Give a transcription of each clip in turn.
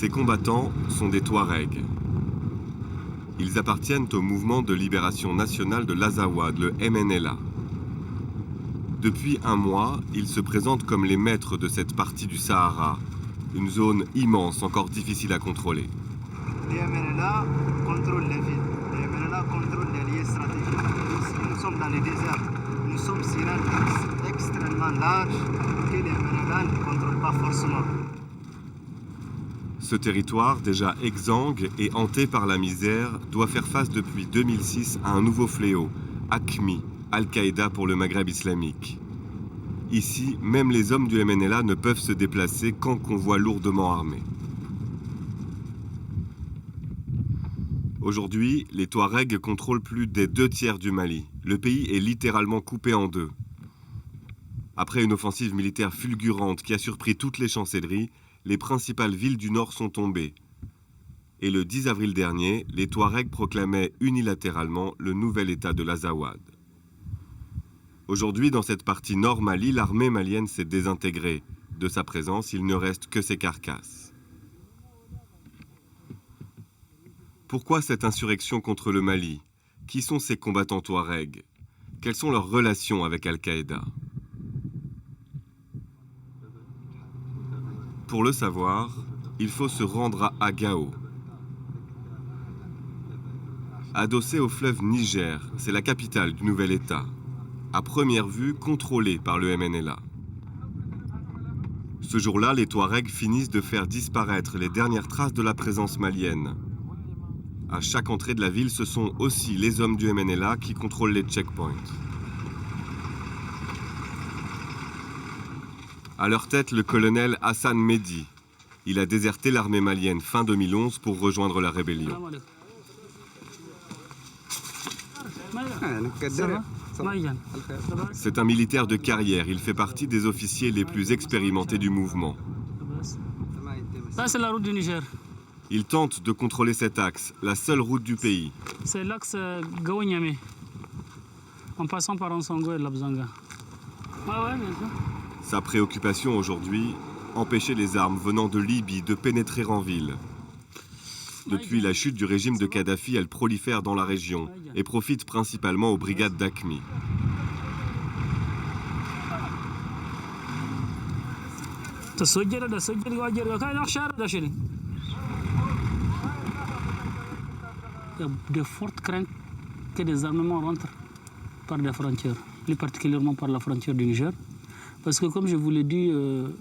Ces combattants sont des Touaregs. Ils appartiennent au mouvement de libération nationale de l'Azawad, le MNLA. Depuis un mois, ils se présentent comme les maîtres de cette partie du Sahara, une zone immense, encore difficile à contrôler. Les MNLA contrôlent les villes, les MNLA contrôlent les lieux stratégiques. Ici, nous sommes dans les déserts, nous sommes sur un axe extrêmement large que les MNLA ne contrôlent pas forcément. Ce territoire, déjà exsangue et hanté par la misère, doit faire face depuis 2006 à un nouveau fléau, AQMI, Al-Qaïda pour le Maghreb islamique. Ici, même les hommes du MNLA ne peuvent se déplacer qu'en convoi lourdement armés. Aujourd'hui, les Touaregs contrôlent plus des 2/3 du Mali. Le pays est littéralement coupé en deux. Après une offensive militaire fulgurante qui a surpris toutes les chancelleries, les principales villes du nord sont tombées. Et le 10 avril dernier, les Touaregs proclamaient unilatéralement le nouvel État de l'Azawad. Aujourd'hui, dans cette partie nord Mali, l'armée malienne s'est désintégrée. De sa présence, il ne reste que ses carcasses. Pourquoi cette insurrection contre le Mali? Qui sont ces combattants Touaregs? Quelles sont leurs relations avec Al-Qaïda? Pour le savoir, il faut se rendre à Gao. Adossé au fleuve Niger, c'est la capitale du nouvel État. À première vue, contrôlée par le MNLA. Ce jour-là, les Touaregs finissent de faire disparaître les dernières traces de la présence malienne. À chaque entrée de la ville, ce sont aussi les hommes du MNLA qui contrôlent les checkpoints. À leur tête, le colonel Hassan Mehdi. Il a déserté l'armée malienne fin 2011 pour rejoindre la rébellion. C'est un militaire de carrière. Il fait partie des officiers les plus expérimentés du mouvement. Ça, c'est la route du Niger. Il tente de contrôler cet axe, la seule route du pays. C'est l'axe Gao-Niamey, en passant par Ansongo et Labzanga. Ah ouais, bien sûr. Sa préoccupation aujourd'hui, empêcher les armes venant de Libye de pénétrer en ville. Depuis la chute du régime de Kadhafi, elles prolifèrent dans la région et profitent principalement aux brigades d'AQMI. Il y a de fortes craintes que des armements rentrent par des frontières, plus particulièrement par la frontière du Niger. Parce que comme je vous l'ai dit,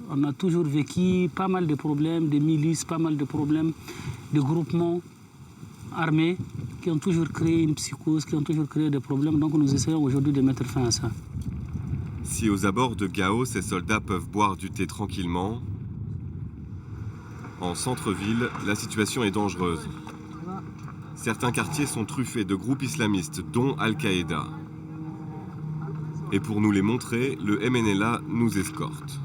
on a toujours vécu pas mal de problèmes, des milices, pas mal de problèmes, de groupements armés qui ont toujours créé une psychose, qui ont toujours créé des problèmes. Donc nous essayons aujourd'hui de mettre fin à ça. Si aux abords de Gao, ces soldats peuvent boire du thé tranquillement, en centre-ville, la situation est dangereuse. Certains quartiers sont truffés de groupes islamistes, dont Al-Qaïda. Et pour nous les montrer, le MNLA nous escorte.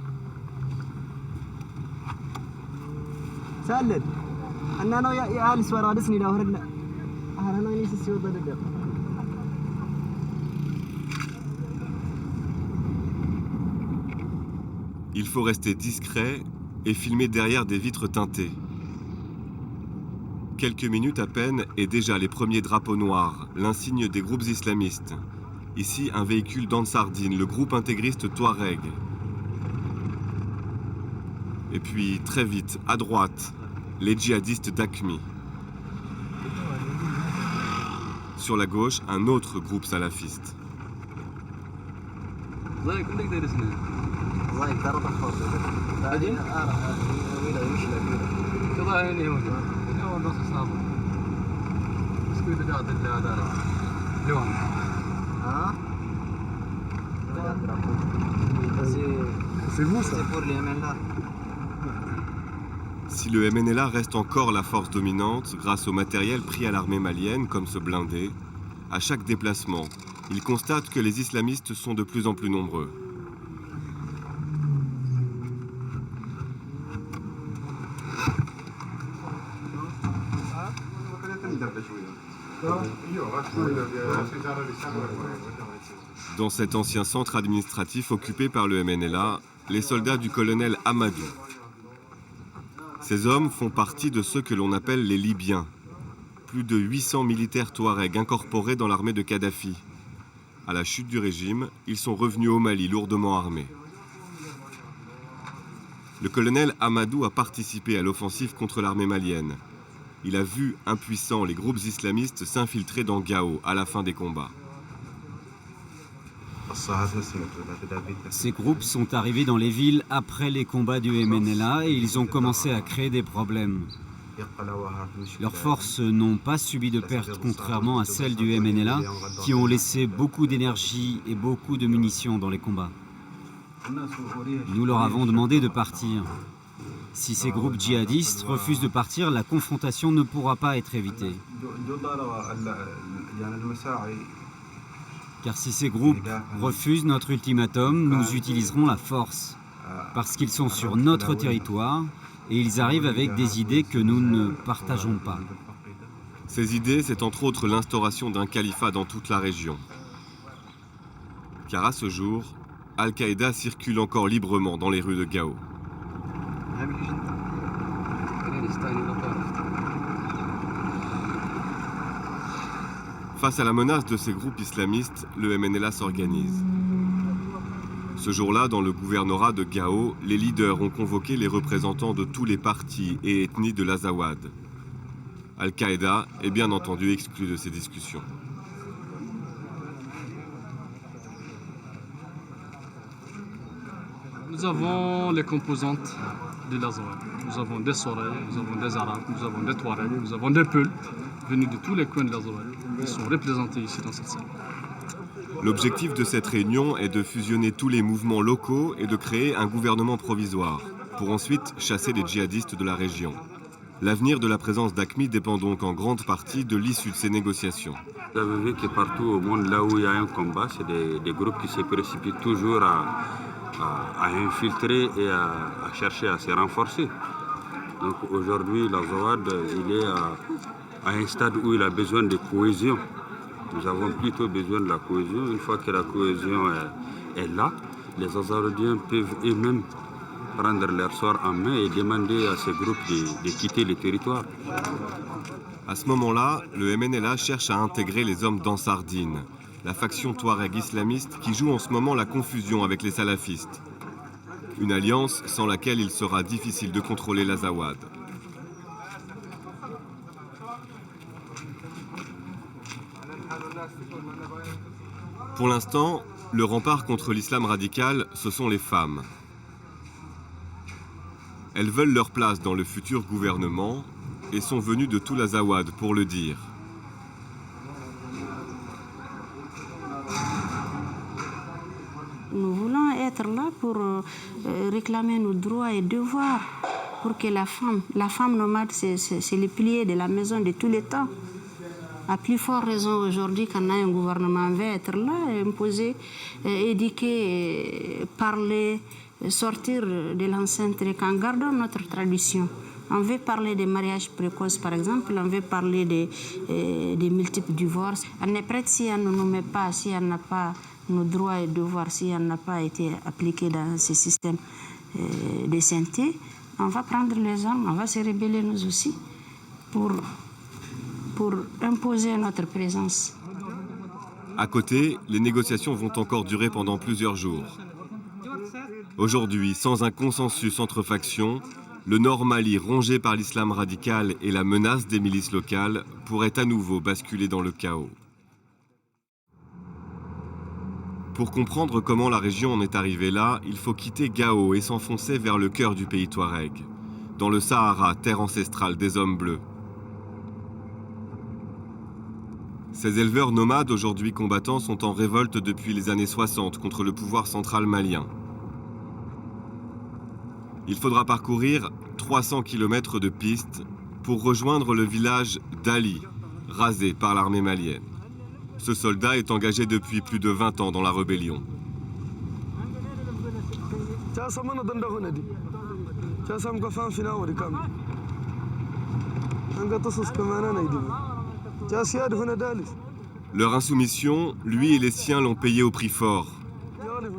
Il faut rester discret et filmer derrière des vitres teintées. Quelques minutes à peine et déjà les premiers drapeaux noirs, l'insigne des groupes islamistes. Ici, un véhicule d'Ansardine, le groupe intégriste Touareg. Et puis, très vite, à droite, les djihadistes d'AQMI. Sur la gauche, un autre groupe salafiste. C'est vous ça? C'est pour les MNLA. Si le MNLA reste encore la force dominante, grâce au matériel pris à l'armée malienne, comme ce blindé, à chaque déplacement, il constate que les islamistes sont de plus en plus nombreux. Dans cet ancien centre administratif occupé par le MNLA, les soldats du colonel Amadou. Ces hommes font partie de ceux que l'on appelle les Libyens. Plus de 800 militaires touaregs incorporés dans l'armée de Kadhafi. À la chute du régime, ils sont revenus au Mali lourdement armés. Le colonel Amadou a participé à l'offensive contre l'armée malienne. Il a vu, impuissants, les groupes islamistes s'infiltrer dans Gao à la fin des combats. Ces groupes sont arrivés dans les villes après les combats du MNLA et ils ont commencé à créer des problèmes. Leurs forces n'ont pas subi de pertes, contrairement à celles du MNLA, qui ont laissé beaucoup d'énergie et beaucoup de munitions dans les combats. Nous leur avons demandé de partir. Si ces groupes djihadistes refusent de partir, la confrontation ne pourra pas être évitée. Car si ces groupes refusent notre ultimatum, nous utiliserons la force. Parce qu'ils sont sur notre territoire et ils arrivent avec des idées que nous ne partageons pas. Ces idées, c'est entre autres l'instauration d'un califat dans toute la région. Car à ce jour, Al-Qaïda circule encore librement dans les rues de Gao. Face à la menace de ces groupes islamistes, le MNLA s'organise. Ce jour-là, dans le gouvernorat de Gao, les leaders ont convoqué les représentants de tous les partis et ethnies de l'Azawad. Al-Qaïda est bien entendu exclu de ces discussions. Nous avons les composantes de l'Azawad. Nous avons des Sorais, nous avons des Arabes, nous avons des Touaregs, nous avons des Peuls venus de tous les coins de l'Azawad. Ils sont représentés ici dans cette salle. L'objectif de cette réunion est de fusionner tous les mouvements locaux et de créer un gouvernement provisoire, pour ensuite chasser les djihadistes de la région. L'avenir de la présence d'AQMI dépend donc en grande partie de l'issue de ces négociations. Vous avez vu que partout au monde, là où il y a un combat, c'est des groupes qui se précipitent toujours à infiltrer et à chercher à se renforcer. Donc aujourd'hui, l'Azawad, il est à un stade où il a besoin de cohésion. Nous avons plutôt besoin de la cohésion. Une fois que la cohésion est là, les Azawadiens peuvent eux-mêmes prendre leur sort en main et demander à ces groupes de quitter le territoire. À ce moment-là, le MNLA cherche à intégrer les hommes d'Ansardine, la faction touareg islamiste qui joue en ce moment la confusion avec les salafistes. Une alliance sans laquelle il sera difficile de contrôler l'Azawad. Pour l'instant, le rempart contre l'islam radical, ce sont les femmes. Elles veulent leur place dans le futur gouvernement et sont venues de tout l'Azawad pour le dire. Nous voulons être là pour réclamer nos droits et devoirs, pour que la femme nomade, c'est le pilier de la maison de tous les temps. À plus forte raison aujourd'hui, quand un gouvernement veut être là, imposer, éduquer, parler, sortir de l'enceinte en gardant notre tradition. On veut parler des mariages précoces, par exemple, on veut parler des multiples divorces. On est prêt si on ne nous met pas, si on n'a pas nos droits et devoirs, si on n'a pas été appliqué dans ce système de sainteté, on va prendre les armes, on va se rebeller nous aussi pour imposer notre présence. À côté, les négociations vont encore durer pendant plusieurs jours. Aujourd'hui, sans un consensus entre factions, le Nord Mali, rongé par l'islam radical et la menace des milices locales, pourrait à nouveau basculer dans le chaos. Pour comprendre comment la région en est arrivée là, il faut quitter Gao et s'enfoncer vers le cœur du pays touareg, dans le Sahara, terre ancestrale des hommes bleus. Ces éleveurs nomades, aujourd'hui combattants, sont en révolte depuis les années 60 contre le pouvoir central malien. Il faudra parcourir 300 km de pistes pour rejoindre le village d'Ali, rasé par l'armée malienne. Ce soldat est engagé depuis plus de 20 ans dans la rébellion. Leur insoumission, lui et les siens l'ont payé au prix fort.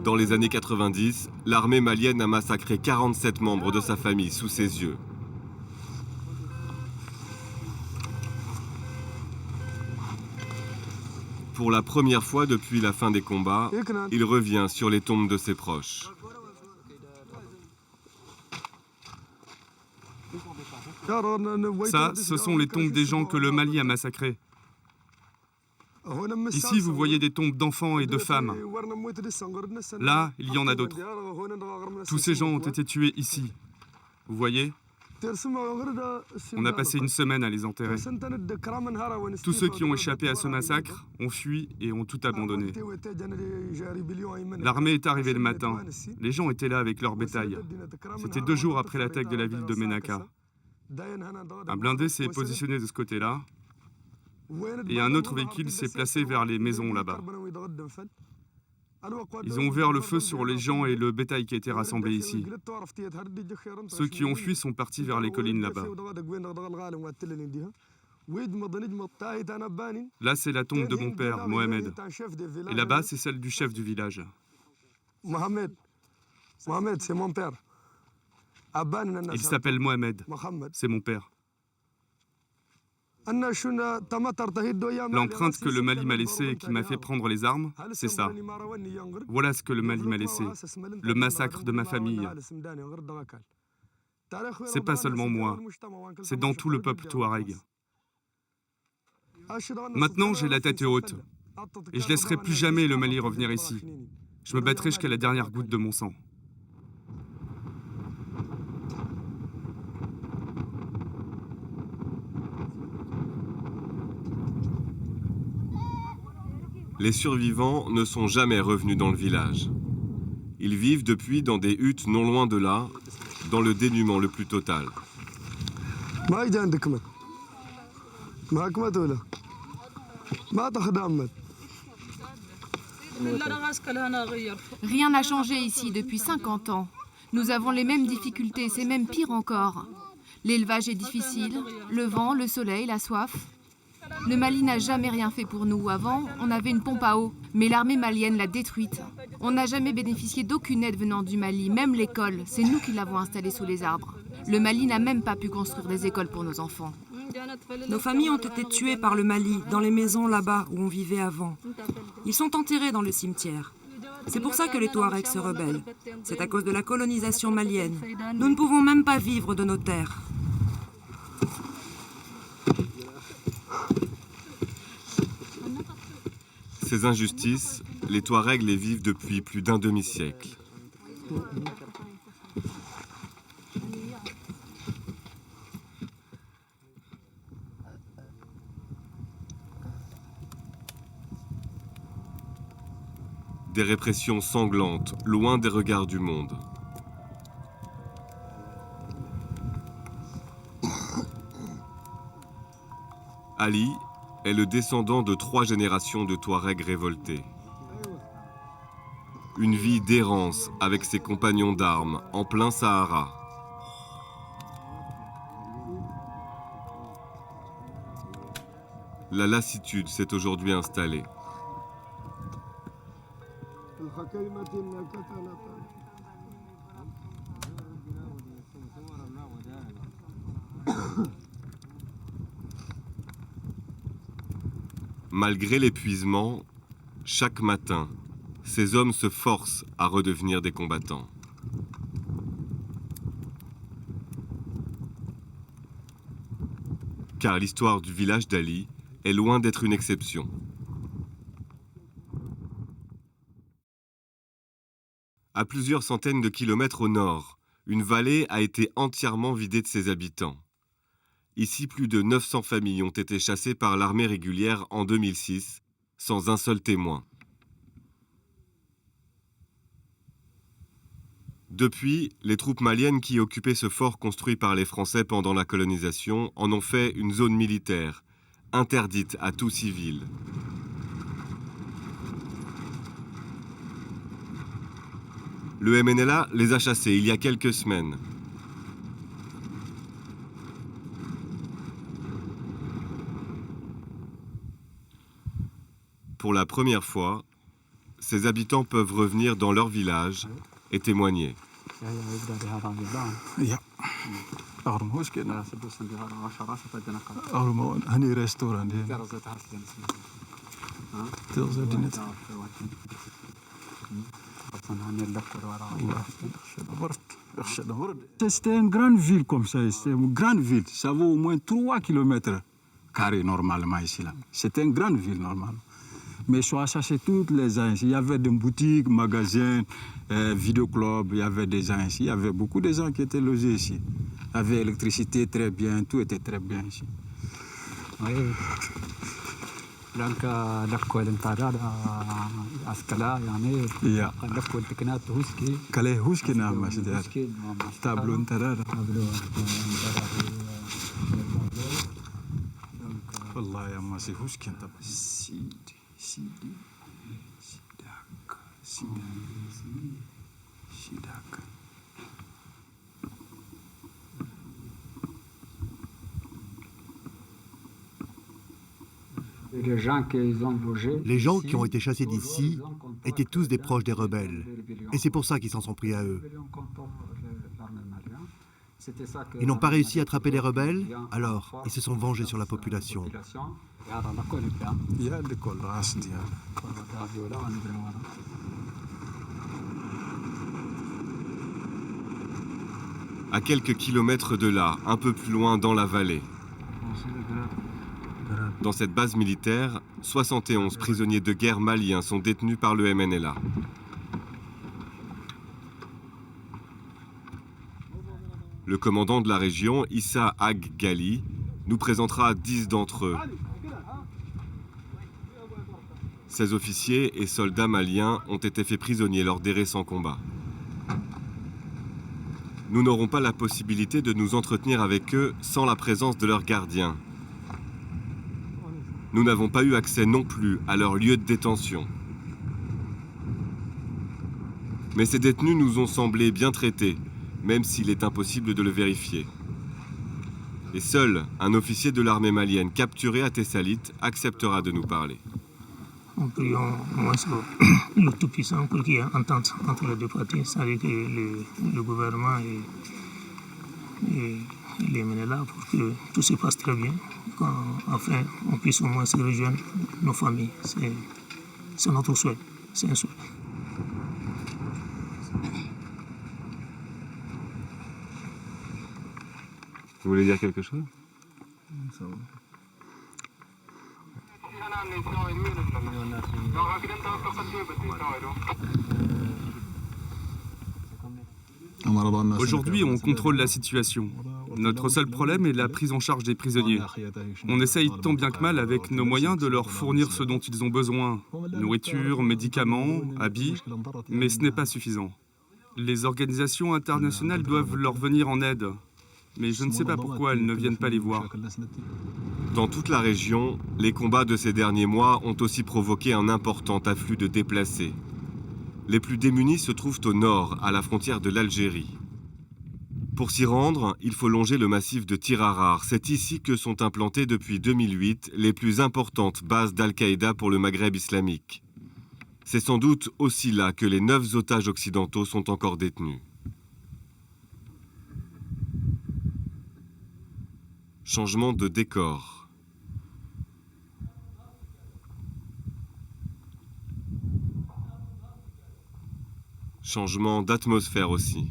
Dans les années 90, l'armée malienne a massacré 47 membres de sa famille sous ses yeux. Pour la première fois depuis la fin des combats, il revient sur les tombes de ses proches. Ça, ce sont les tombes des gens que le Mali a massacrés. Ici, vous voyez des tombes d'enfants et de femmes. Là, il y en a d'autres. Tous ces gens ont été tués ici. Vous voyez ? On a passé une semaine à les enterrer. Tous ceux qui ont échappé à ce massacre ont fui et ont tout abandonné. L'armée est arrivée le matin. Les gens étaient là avec leur bétail. C'était 2 jours après l'attaque de la ville de Ménaka. Un blindé s'est positionné de ce côté-là et un autre véhicule s'est placé vers les maisons là-bas. Ils ont ouvert le feu sur les gens et le bétail qui était rassemblé ici. Ceux qui ont fui sont partis vers les collines là-bas. Là, c'est la tombe de mon père, Mohamed. Et là-bas, c'est celle du chef du village. Mohamed, c'est mon père. Il s'appelle Mohamed. C'est mon père. L'empreinte que le Mali m'a laissée et qui m'a fait prendre les armes, c'est ça. Voilà ce que le Mali m'a laissé. Le massacre de ma famille. C'est pas seulement moi. C'est dans tout le peuple touareg. Maintenant, j'ai la tête haute. Et je laisserai plus jamais le Mali revenir ici. Je me battrai jusqu'à la dernière goutte de mon sang. Les survivants ne sont jamais revenus dans le village. Ils vivent depuis dans des huttes non loin de là, dans le dénuement le plus total. Rien n'a changé ici depuis 50 ans. Nous avons les mêmes difficultés, c'est même pire encore. L'élevage est difficile, le vent, le soleil, la soif. Le Mali n'a jamais rien fait pour nous. Avant, on avait une pompe à eau, mais l'armée malienne l'a détruite. On n'a jamais bénéficié d'aucune aide venant du Mali, même l'école. C'est nous qui l'avons installée sous les arbres. Le Mali n'a même pas pu construire des écoles pour nos enfants. Nos familles ont été tuées par le Mali, dans les maisons là-bas où on vivait avant. Ils sont enterrés dans le cimetière. C'est pour ça que les Touaregs se rebellent. C'est à cause de la colonisation malienne. Nous ne pouvons même pas vivre de nos terres. Ces injustices, les Touaregs les vivent depuis plus d'un demi-siècle. Des répressions sanglantes, loin des regards du monde. Ali est le descendant de 3 générations de Touaregs révoltés. Une vie d'errance avec ses compagnons d'armes en plein Sahara. La lassitude s'est aujourd'hui installée. Malgré l'épuisement, chaque matin, ces hommes se forcent à redevenir des combattants. Car l'histoire du village d'Ali est loin d'être une exception. À plusieurs centaines de kilomètres au nord, une vallée a été entièrement vidée de ses habitants. Ici, plus de 900 familles ont été chassées par l'armée régulière en 2006, sans un seul témoin. Depuis, les troupes maliennes qui occupaient ce fort construit par les Français pendant la colonisation en ont fait une zone militaire, interdite à tout civil. Le MNLA les a chassés il y a quelques semaines. Pour la première fois, ces habitants peuvent revenir dans leur village et témoigner. C'était une grande ville comme ça, c'était une grande ville. Ça vaut au moins 3 km carrés normalement ici. C'était une grande ville normalement. Mais ils ont cherché toutes les gens ici. Il y avait des boutiques, magasins, vidéoclubs, il y avait des gens ici. Il y avait beaucoup de gens qui étaient logés ici. Il y avait l'électricité très bien, tout était très bien ici. Oui. Les gens qui ont été chassés d'ici étaient tous des proches des rebelles. Et c'est pour ça qu'ils s'en sont pris à eux. Ils n'ont pas réussi à attraper les rebelles, alors ils se sont vengés sur la population. À quelques kilomètres de là, un peu plus loin dans la vallée, dans cette base militaire, 71 prisonniers de guerre maliens sont détenus par le MNLA. Le commandant de la région, Issa Ag Gali, nous présentera 10 d'entre eux. 16 officiers et soldats maliens ont été faits prisonniers lors des récents combats. Nous n'aurons pas la possibilité de nous entretenir avec eux sans la présence de leurs gardiens. Nous n'avons pas eu accès non plus à leur lieu de détention. Mais ces détenus nous ont semblé bien traités, même s'il est impossible de le vérifier. Et seul un officier de l'armée malienne capturé à Tessalit acceptera de nous parler. Nous prions au moins le Tout-Puissant pour qu'il y ait entente entre les deux parties, c'est-à-dire que le gouvernement et les MNLA pour que tout se passe très bien, qu'enfin on puisse au moins se rejoindre nos familles. C'est notre souhait, c'est un souhait. Vous voulez dire quelque chose ? Aujourd'hui, on contrôle la situation. Notre seul problème est la prise en charge des prisonniers. On essaye tant bien que mal avec nos moyens de leur fournir ce dont ils ont besoin, nourriture, médicaments, habits, mais ce n'est pas suffisant. Les organisations internationales doivent leur venir en aide, mais je ne sais pas pourquoi elles ne viennent pas les voir. Dans toute la région, les combats de ces derniers mois ont aussi provoqué un important afflux de déplacés. Les plus démunis se trouvent au nord, à la frontière de l'Algérie. Pour s'y rendre, il faut longer le massif de Tirarar. C'est ici que sont implantées depuis 2008 les plus importantes bases d'Al-Qaïda pour le Maghreb islamique. C'est sans doute aussi là que les 9 otages occidentaux sont encore détenus. Changement de décor. Changement d'atmosphère aussi.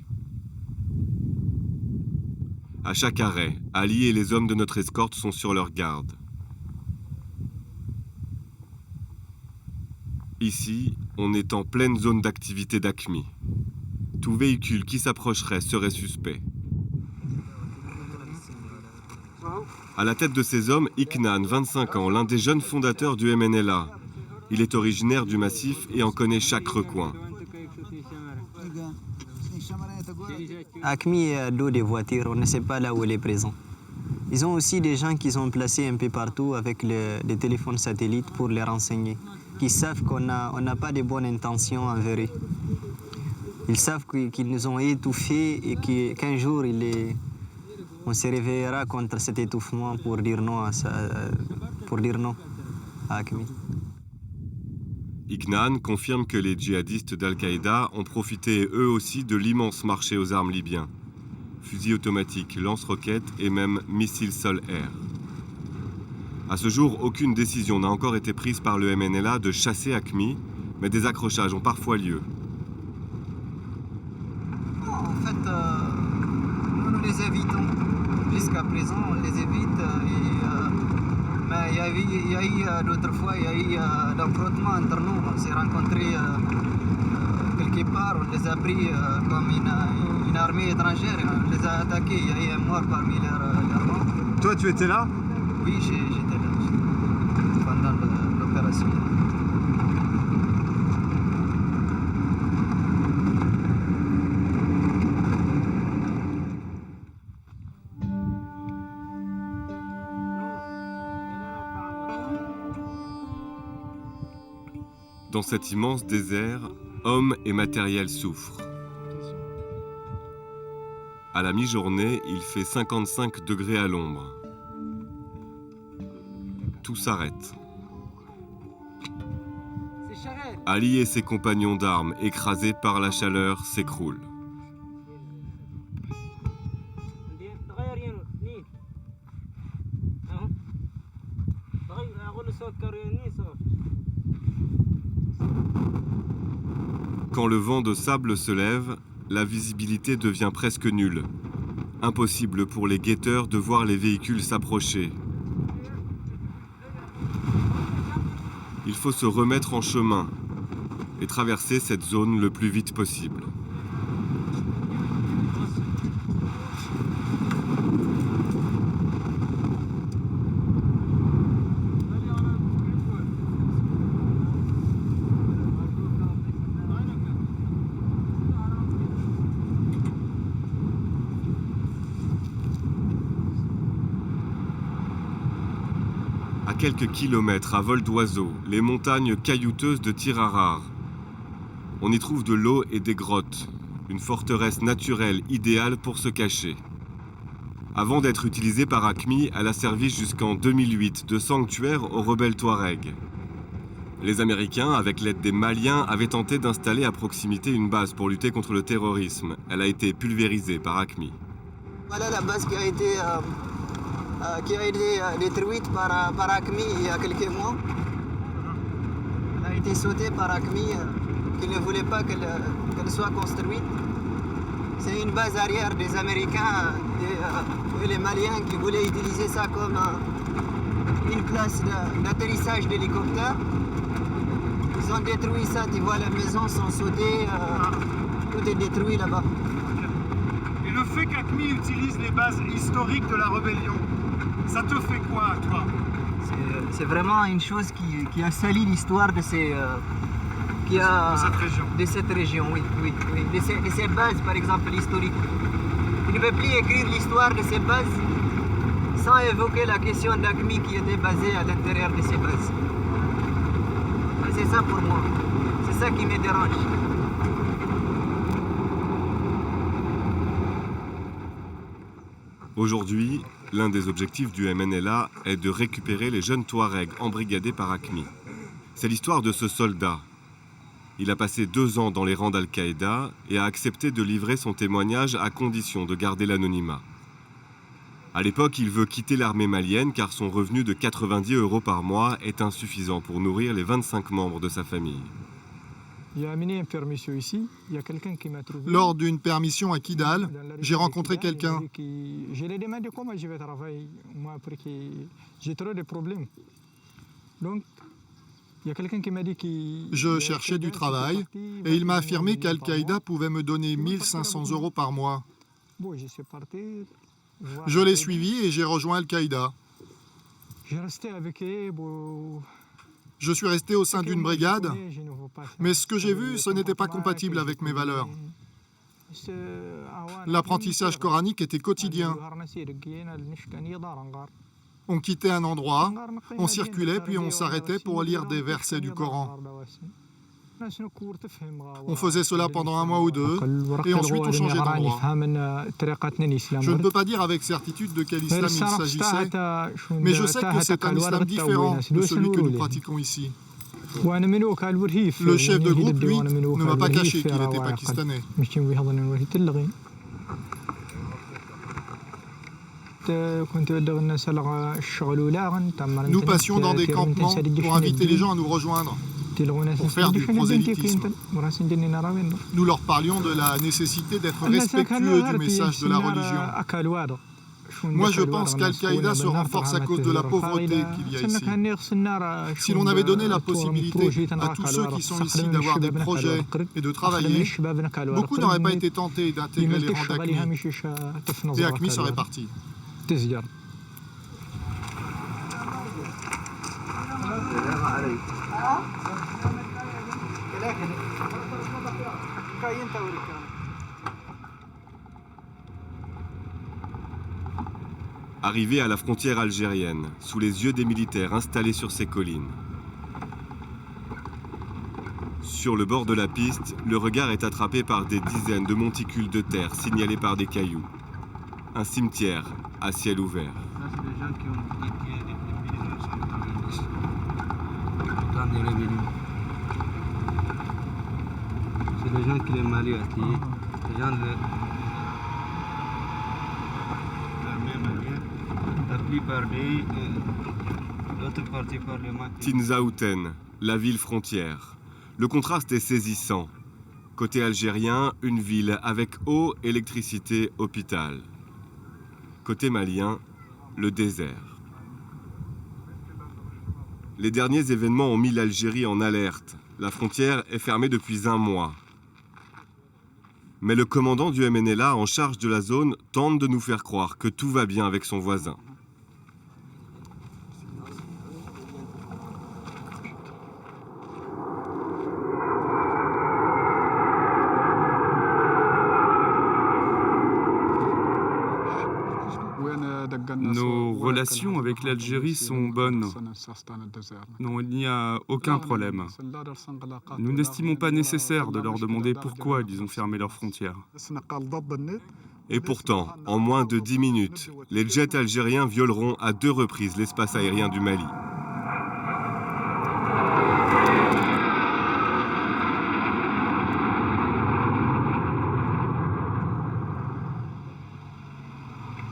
À chaque arrêt, Ali et les hommes de notre escorte sont sur leur garde. Ici, on est en pleine zone d'activité d'AQMI. Tout véhicule qui s'approcherait serait suspect. À la tête de ces hommes, Iknan, 25 ans, l'un des jeunes fondateurs du MNLA. Il est originaire du massif et en connaît chaque recoin. AQMI est à dos des voitures, on ne sait pas là où elle est présente. Ils ont aussi des gens qui sont placés un peu partout avec des téléphones satellites pour les renseigner, qui savent qu'on n'a pas de bonnes intentions envers eux. Ils savent qu'ils nous ont étouffés et qu'un jour, on se réveillera contre cet étouffement pour dire non à AQMI. Iknan confirme que les djihadistes d'Al-Qaïda ont profité eux aussi de l'immense marché aux armes libyens. Fusils automatiques, lance-roquettes et même missiles sol-air. À ce jour, aucune décision n'a encore été prise par le MNLA de chasser AQMI, mais des accrochages ont parfois lieu. En fait, nous les évitons. Jusqu'à présent, on les évite. Mais il y a eu d'autres fois, il y a eu un frottement entre nous. On s'est rencontrés quelque part, on les a pris comme une armée étrangère. On les a attaqués, il y a eu un mort parmi leurs rangs. Toi, tu étais là? Oui, j'étais là pendant l'opération. Dans cet immense désert, hommes et matériel souffrent. À la mi-journée, il fait 55 degrés à l'ombre. Tout s'arrête. Ali et ses compagnons d'armes, écrasés par la chaleur, s'écroulent. Quand le vent de sable se lève, la visibilité devient presque nulle. Impossible pour les guetteurs de voir les véhicules s'approcher. Il faut se remettre en chemin et traverser cette zone le plus vite possible. À quelques kilomètres à vol d'oiseau, les montagnes caillouteuses de Tirarar. On y trouve de l'eau et des grottes, une forteresse naturelle idéale pour se cacher. Avant d'être utilisée par AQMI, elle a servi jusqu'en 2008 de sanctuaire aux rebelles Touaregs. Les Américains, avec l'aide des Maliens, avaient tenté d'installer à proximité une base pour lutter contre le terrorisme. Elle a été pulvérisée par AQMI. Voilà la base qui a été détruite par AQMI il y a quelques mois. Elle a été sautée par AQMI qui ne voulait pas qu'elle soit construite. C'est une base arrière des Américains et les Maliens qui voulaient utiliser ça comme une place d'atterrissage d'hélicoptères. Ils ont détruit ça, tu vois, les maisons sont sautées, tout est détruit là-bas. Et le fait qu'AQMI utilise les bases historiques de la rébellion, ça te fait quoi, toi? C'est vraiment une chose qui a sali l'histoire de cette région, oui. De ces bases, par exemple, historiques. Tu ne peux plus écrire l'histoire de ces bases sans évoquer la question d'AQMI qui était basée à l'intérieur de ces bases. C'est ça pour moi. C'est ça qui me dérange. Aujourd'hui, l'un des objectifs du MNLA est de récupérer les jeunes Touaregs embrigadés par AQMI. C'est l'histoire de ce soldat. Il a passé 2 ans dans les rangs d'Al-Qaïda et a accepté de livrer son témoignage à condition de garder l'anonymat. À l'époque, il veut quitter l'armée malienne car son revenu de 90 € par mois est insuffisant pour nourrir les 25 membres de sa famille. J'ai amené une permission ici, il y a quelqu'un qui m'a trouvé. Lors d'une permission à Kidal, j'ai rencontré quelqu'un. Je lui ai demandé comment je vais travailler, moi, parce que j'ai trop de problèmes. Donc, il y a quelqu'un qui m'a dit que... Je cherchais du travail et il m'a affirmé qu'Al-Qaïda pouvait me donner 1500 € par mois. Je l'ai suivi et j'ai rejoint Al-Qaïda. Je suis resté au sein d'une brigade, mais ce que j'ai vu, ce n'était pas compatible avec mes valeurs. L'apprentissage coranique était quotidien. On quittait un endroit, on circulait, puis on s'arrêtait pour lire des versets du Coran. On faisait cela pendant 1 mois ou 2, et ensuite on changeait d'endroit. Je ne peux pas dire avec certitude de quel islam il s'agissait, mais je sais que c'est un islam différent de celui que nous pratiquons ici. Le chef de groupe, lui, ne m'a pas caché qu'il était pakistanais. Nous passions dans des campements pour inviter les gens à nous rejoindre, pour faire du prosélytisme. Nous leur parlions de la nécessité d'être respectueux du message de la religion. Moi, je pense qu'Al-Qaïda se renforce à cause de la pauvreté qu'il y a ici. Si l'on avait donné la possibilité à tous ceux qui sont ici d'avoir des projets et de travailler, beaucoup n'auraient pas été tentés d'intégrer les rangs d'AQMI. Et AQMI serait parti. Arrivé à la frontière algérienne, sous les yeux des militaires installés sur ces collines. Sur le bord de la piste, le regard est attrapé par des dizaines de monticules de terre signalés par des cailloux. Un cimetière à ciel ouvert. C'est les gens qui les Mali ont tués. Les gens la plupart l'autre partie parlement. Tinzaouten, la ville frontière. Le contraste est saisissant. Côté algérien, une ville avec eau, électricité, hôpital. Côté malien, le désert. Les derniers événements ont mis l'Algérie en alerte. La frontière est fermée depuis un mois. Mais le commandant du MNLA en charge de la zone tente de nous faire croire que tout va bien avec son voisin. Nos relations avec l'Algérie sont bonnes. Non, il n'y a aucun problème. Nous n'estimons pas nécessaire de leur demander pourquoi ils ont fermé leurs frontières. Et pourtant, en moins de 10 minutes, les jets algériens violeront à 2 reprises l'espace aérien du Mali.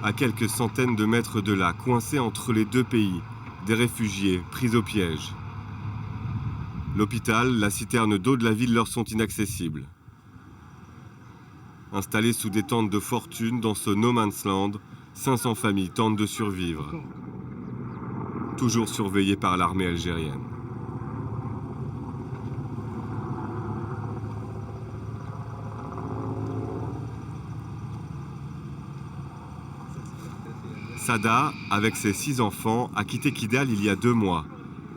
À quelques centaines de mètres de là, coincés entre les deux pays, des réfugiés pris au piège. L'hôpital, la citerne d'eau de la ville leur sont inaccessibles. Installés sous des tentes de fortune dans ce no man's land, 500 familles tentent de survivre. Toujours surveillées par l'armée algérienne. Sada, avec ses 6 enfants, a quitté Kidal il y a 2 mois.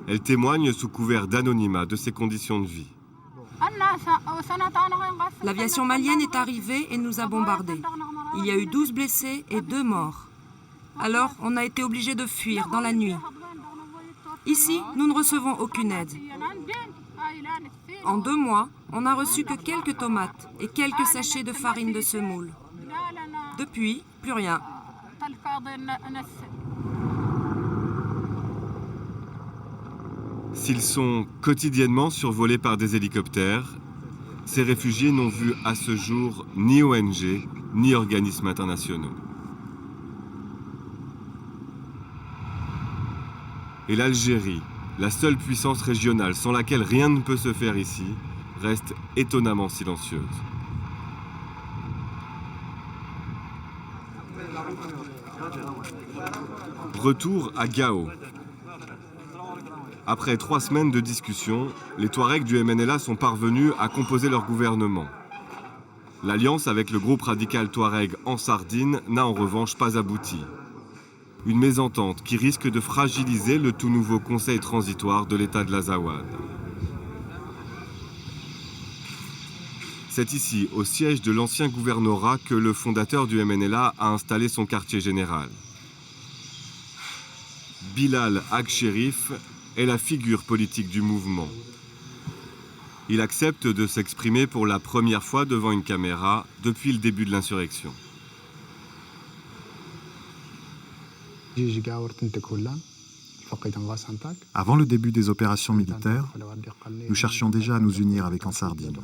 Elle témoigne sous couvert d'anonymat de ses conditions de vie. L'aviation malienne est arrivée et nous a bombardés. Il y a eu 12 blessés et 2 morts. Alors, on a été obligés de fuir dans la nuit. Ici, nous ne recevons aucune aide. En 2 mois, on n'a reçu que quelques tomates et quelques sachets de farine de semoule. Depuis, plus rien. S'ils sont quotidiennement survolés par des hélicoptères, ces réfugiés n'ont vu à ce jour ni ONG, ni organismes internationaux. Et l'Algérie, la seule puissance régionale sans laquelle rien ne peut se faire ici, reste étonnamment silencieuse. Retour à Gao. Après 3 semaines de discussion, les Touaregs du MNLA sont parvenus à composer leur gouvernement. L'alliance avec le groupe radical Touareg en Sardine n'a en revanche pas abouti. Une mésentente qui risque de fragiliser le tout nouveau conseil transitoire de l'État de l'Azawad. C'est ici, au siège de l'ancien gouvernorat, que le fondateur du MNLA a installé son quartier général. Bilal Ag-Sherif est la figure politique du mouvement. Il accepte de s'exprimer pour la première fois devant une caméra depuis le début de l'insurrection. Avant le début des opérations militaires, nous cherchions déjà à nous unir avec Ansardine.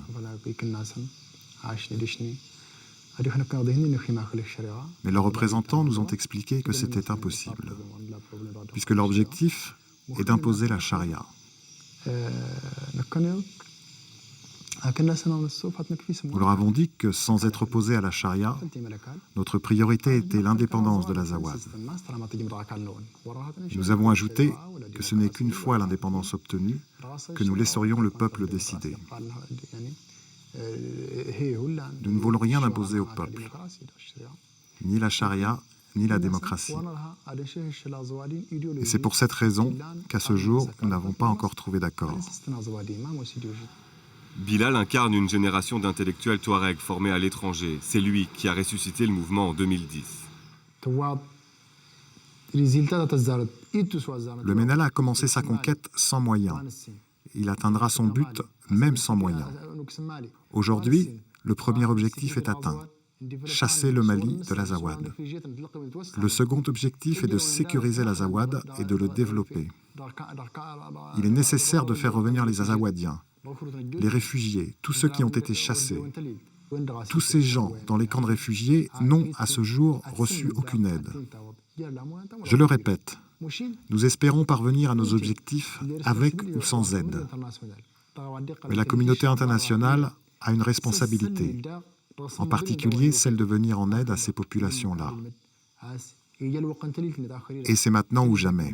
Mais leurs représentants nous ont expliqué que c'était impossible, puisque leur objectif est d'imposer la charia. Nous leur avons dit que sans être opposés à la charia, notre priorité était l'indépendance de l'Azawad. Nous avons ajouté que ce n'est qu'une fois l'indépendance obtenue que nous laisserions le peuple décider. Nous ne voulons rien imposer au peuple, ni la charia, ni la démocratie. Et c'est pour cette raison qu'à ce jour, nous n'avons pas encore trouvé d'accord. Bilal incarne une génération d'intellectuels touaregs formés à l'étranger. C'est lui qui a ressuscité le mouvement en 2010. Le MENALA a commencé sa conquête sans moyens. Il atteindra son but même sans moyens. Aujourd'hui, le premier objectif est atteint, chasser le Mali de l'Azawad. Le second objectif est de sécuriser l'Azawad et de le développer. Il est nécessaire de faire revenir les Azawadiens, les réfugiés, tous ceux qui ont été chassés. Tous ces gens dans les camps de réfugiés n'ont à ce jour reçu aucune aide. Je le répète, nous espérons parvenir à nos objectifs avec ou sans aide. Mais la communauté internationale a une responsabilité, en particulier celle de venir en aide à ces populations-là. Et c'est maintenant ou jamais.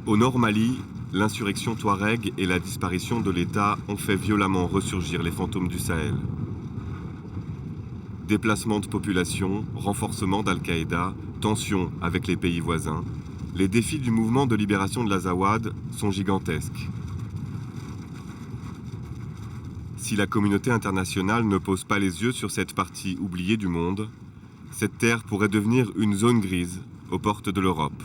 Au nord Mali, l'insurrection touareg et la disparition de l'État ont fait violemment ressurgir les fantômes du Sahel. Déplacement de population, renforcement d'Al-Qaïda, tensions avec les pays voisins, les défis du mouvement de libération de l'Azawad sont gigantesques. Si la communauté internationale ne pose pas les yeux sur cette partie oubliée du monde, cette terre pourrait devenir une zone grise aux portes de l'Europe.